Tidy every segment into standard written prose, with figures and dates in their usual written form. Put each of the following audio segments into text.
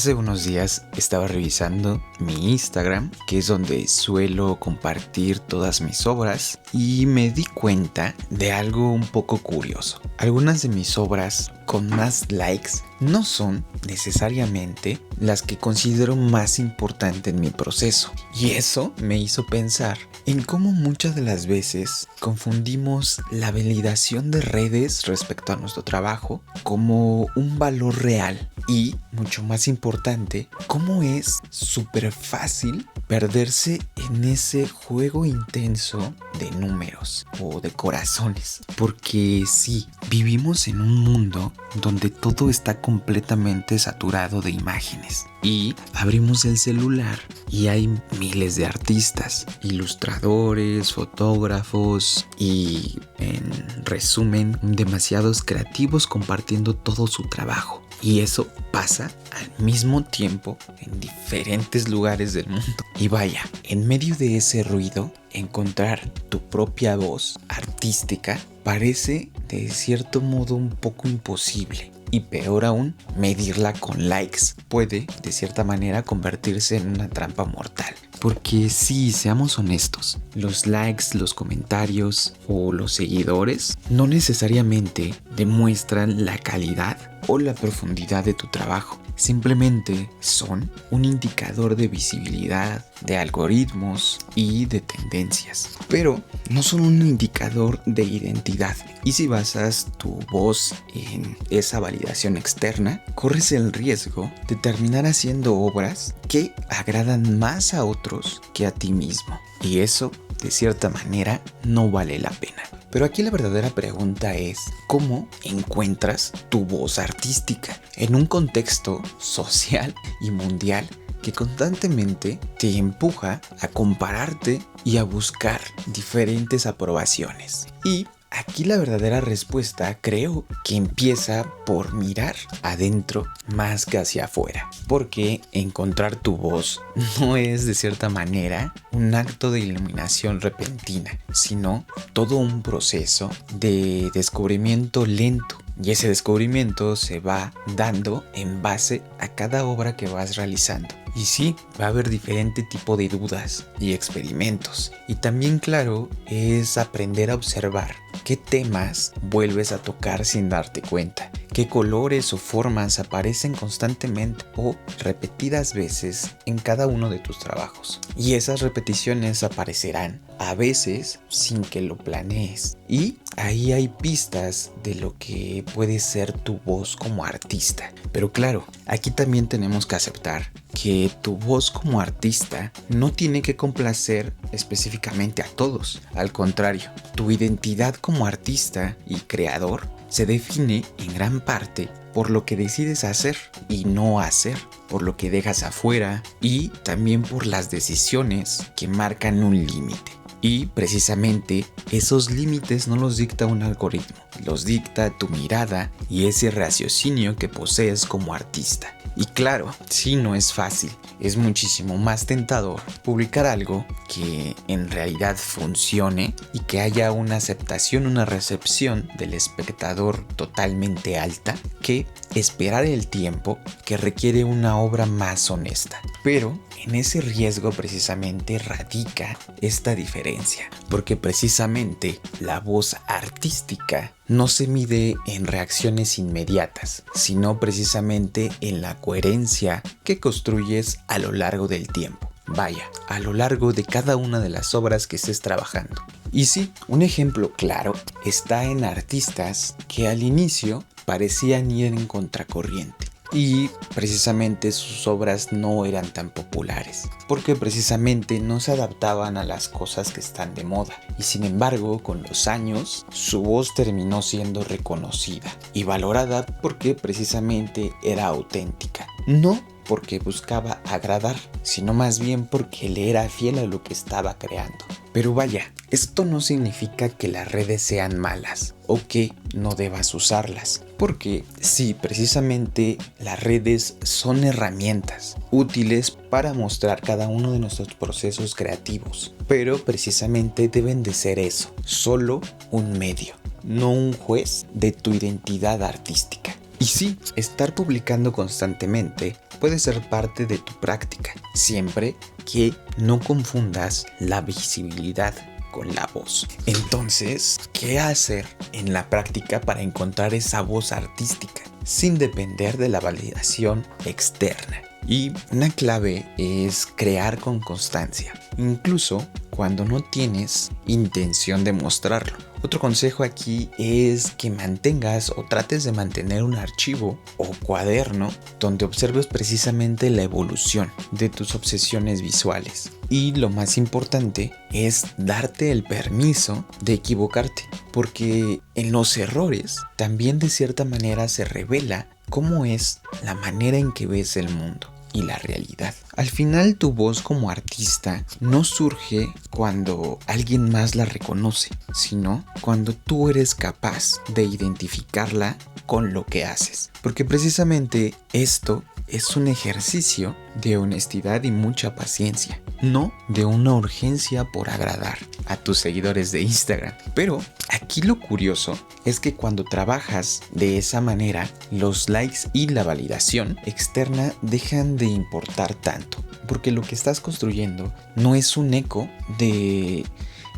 Hace unos días estaba revisando mi Instagram, que es donde suelo compartir todas mis obras, y me di cuenta de algo un poco curioso. Algunas de mis obras con más likes no son necesariamente las que considero más importantes en mi proceso. Y eso me hizo pensar en cómo muchas de las veces confundimos la validación de redes respecto a nuestro trabajo como un valor real. Y, mucho más importante, cómo es súper fácil perderse en ese juego intenso de números o de corazones. Porque sí, vivimos en un mundo donde todo está completamente saturado de imágenes. Y abrimos el celular y hay miles de artistas, ilustradores, fotógrafos y, en resumen, demasiados creativos compartiendo todo su trabajo. Y eso pasa al mismo tiempo en diferentes lugares del mundo. Y vaya, en medio de ese ruido, encontrar tu propia voz artística parece de cierto modo un poco imposible. Y peor aún, medirla con likes puede, de cierta manera, convertirse en una trampa mortal. Porque sí, seamos honestos, los likes, los comentarios o los seguidores no necesariamente demuestran la calidad o la profundidad de tu trabajo. Simplemente son un indicador de visibilidad, de algoritmos y de tendencias. Pero no son un indicador de identidad. Y si basas tu voz en esa validación externa, corres el riesgo de terminar haciendo obras que agradan más a otros que a ti mismo. Y eso, de cierta manera, no vale la pena. Pero aquí la verdadera pregunta es, ¿cómo encuentras tu voz artística en un contexto social y mundial que constantemente te empuja a compararte y a buscar diferentes aprobaciones? Y aquí la verdadera respuesta creo que empieza por mirar adentro más que hacia afuera. Porque encontrar tu voz no es de cierta manera un acto de iluminación repentina, sino todo un proceso de descubrimiento lento. Y ese descubrimiento se va dando en base a cada obra que vas realizando. Y sí, va a haber diferente tipo de dudas y experimentos. Y también, claro, es aprender a observar qué temas vuelves a tocar sin darte cuenta, qué colores o formas aparecen constantemente o repetidas veces en cada uno de tus trabajos. Y esas repeticiones aparecerán a veces sin que lo planees. Y ahí hay pistas de lo que puede ser tu voz como artista. Pero claro, aquí también tenemos que aceptar que tu voz como artista no tiene que complacer específicamente a todos. Al contrario, tu identidad como artista y creador se define en gran parte por lo que decides hacer y no hacer, por lo que dejas afuera y también por las decisiones que marcan un límite. Y precisamente esos límites no los dicta un algoritmo, los dicta tu mirada y ese raciocinio que posees como artista. Y claro, sí, no es fácil, es muchísimo más tentador publicar algo que en realidad funcione y que haya una aceptación, una recepción del espectador totalmente alta, que esperar el tiempo que requiere una obra más honesta. Pero en ese riesgo precisamente radica esta diferencia, porque precisamente la voz artística no se mide en reacciones inmediatas, sino precisamente en la coherencia que construyes a lo largo del tiempo. Vaya, a lo largo de cada una de las obras que estés trabajando. Y sí, un ejemplo claro está en artistas que al inicio parecían ir en contracorriente. Y precisamente sus obras no eran tan populares, porque precisamente no se adaptaban a las cosas que están de moda. Y sin embargo, con los años, su voz terminó siendo reconocida y valorada porque precisamente era auténtica. No porque buscaba agradar, sino más bien porque le era fiel a lo que estaba creando. Pero vaya, esto no significa que las redes sean malas o que no debas usarlas, porque sí, precisamente las redes son herramientas útiles para mostrar cada uno de nuestros procesos creativos, pero precisamente deben de ser eso, solo un medio, no un juez de tu identidad artística. Y sí, estar publicando constantemente puede ser parte de tu práctica, siempre que no confundas la visibilidad con la voz. Entonces, ¿qué hacer en la práctica para encontrar esa voz artística sin depender de la validación externa? Y una clave es crear con constancia, incluso cuando no tienes intención de mostrarlo. Otro consejo aquí es que mantengas o trates de mantener un archivo o cuaderno donde observes precisamente la evolución de tus obsesiones visuales. Y lo más importante es darte el permiso de equivocarte, porque en los errores también de cierta manera se revela cómo es la manera en que ves el mundo y la realidad. Al final, tu voz como artista no surge cuando alguien más la reconoce, sino cuando tú eres capaz de identificarla con lo que haces. Porque precisamente esto es un ejercicio de honestidad y mucha paciencia, no de una urgencia por agradar a tus seguidores de Instagram. Pero aquí lo curioso es que cuando trabajas de esa manera, los likes y la validación externa dejan de importar tanto, porque lo que estás construyendo no es un eco de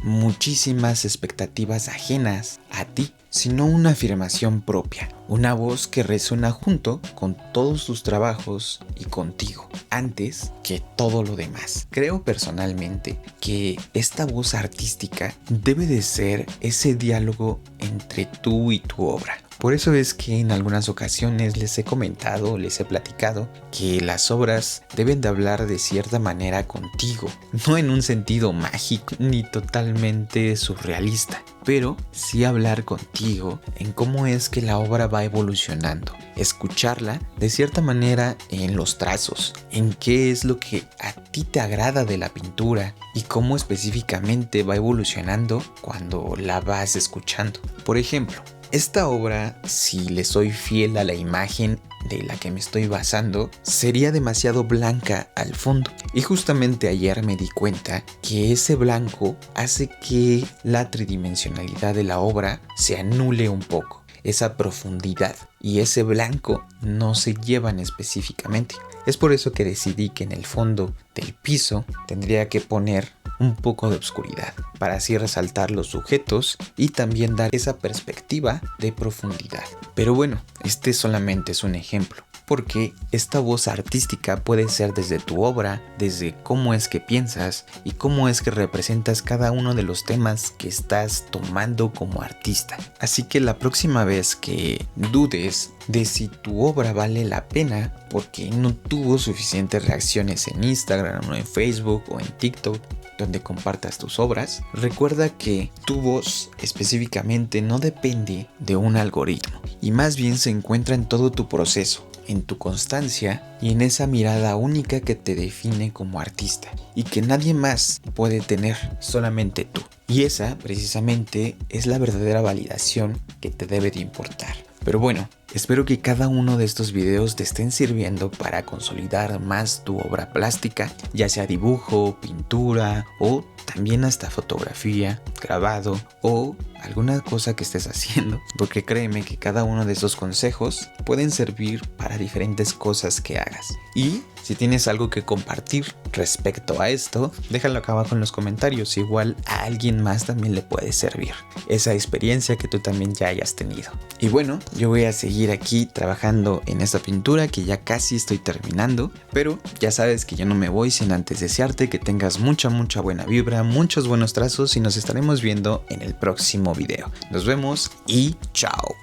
muchísimas expectativas ajenas a ti, sino una afirmación propia, una voz que resuena junto con todos tus trabajos y contigo, antes que todo lo demás. Creo personalmente que esta voz artística debe de ser ese diálogo entre tú y tu obra. Por eso es que en algunas ocasiones les he comentado, les he platicado que las obras deben de hablar de cierta manera contigo, no en un sentido mágico ni totalmente surrealista, pero sí hablar contigo en cómo es que la obra va evolucionando, escucharla de cierta manera en los trazos, en qué es lo que a ti te agrada de la pintura y cómo específicamente va evolucionando cuando la vas escuchando. Por ejemplo, esta obra, si le soy fiel a la imagen de la que me estoy basando, sería demasiado blanca al fondo. Y justamente ayer me di cuenta que ese blanco hace que la tridimensionalidad de la obra se anule un poco, esa profundidad, y ese blanco no se llevan específicamente. Es por eso que decidí que en el fondo del piso tendría que poner un poco de oscuridad, para así resaltar los sujetos y también dar esa perspectiva de profundidad. Pero bueno, este solamente es un ejemplo, porque esta voz artística puede ser desde tu obra, desde cómo es que piensas y cómo es que representas cada uno de los temas que estás tomando como artista. Así que la próxima vez que dudes de si tu obra vale la pena porque no tuvo suficientes reacciones en Instagram o en Facebook o en TikTok donde compartas tus obras, recuerda que tu voz específicamente no depende de un algoritmo y más bien se encuentra en todo tu proceso, en tu constancia y en esa mirada única que te define como artista y que nadie más puede tener, solamente tú. Y esa precisamente es la verdadera validación que te debe de importar. Pero bueno, espero que cada uno de estos videos te estén sirviendo para consolidar más tu obra plástica, ya sea dibujo, pintura o también hasta fotografía, grabado o alguna cosa que estés haciendo, porque créeme que cada uno de estos consejos pueden servir para diferentes cosas que hagas. Y si tienes algo que compartir respecto a esto, déjalo acá abajo en los comentarios, igual a alguien más también le puede servir esa experiencia que tú también ya hayas tenido. Y bueno, yo voy a seguir aquí trabajando en esta pintura que ya casi estoy terminando, pero ya sabes que yo no me voy sin antes desearte que tengas mucha buena vibra, muchos buenos trazos y nos estaremos viendo en el próximo video. Nos vemos y chao.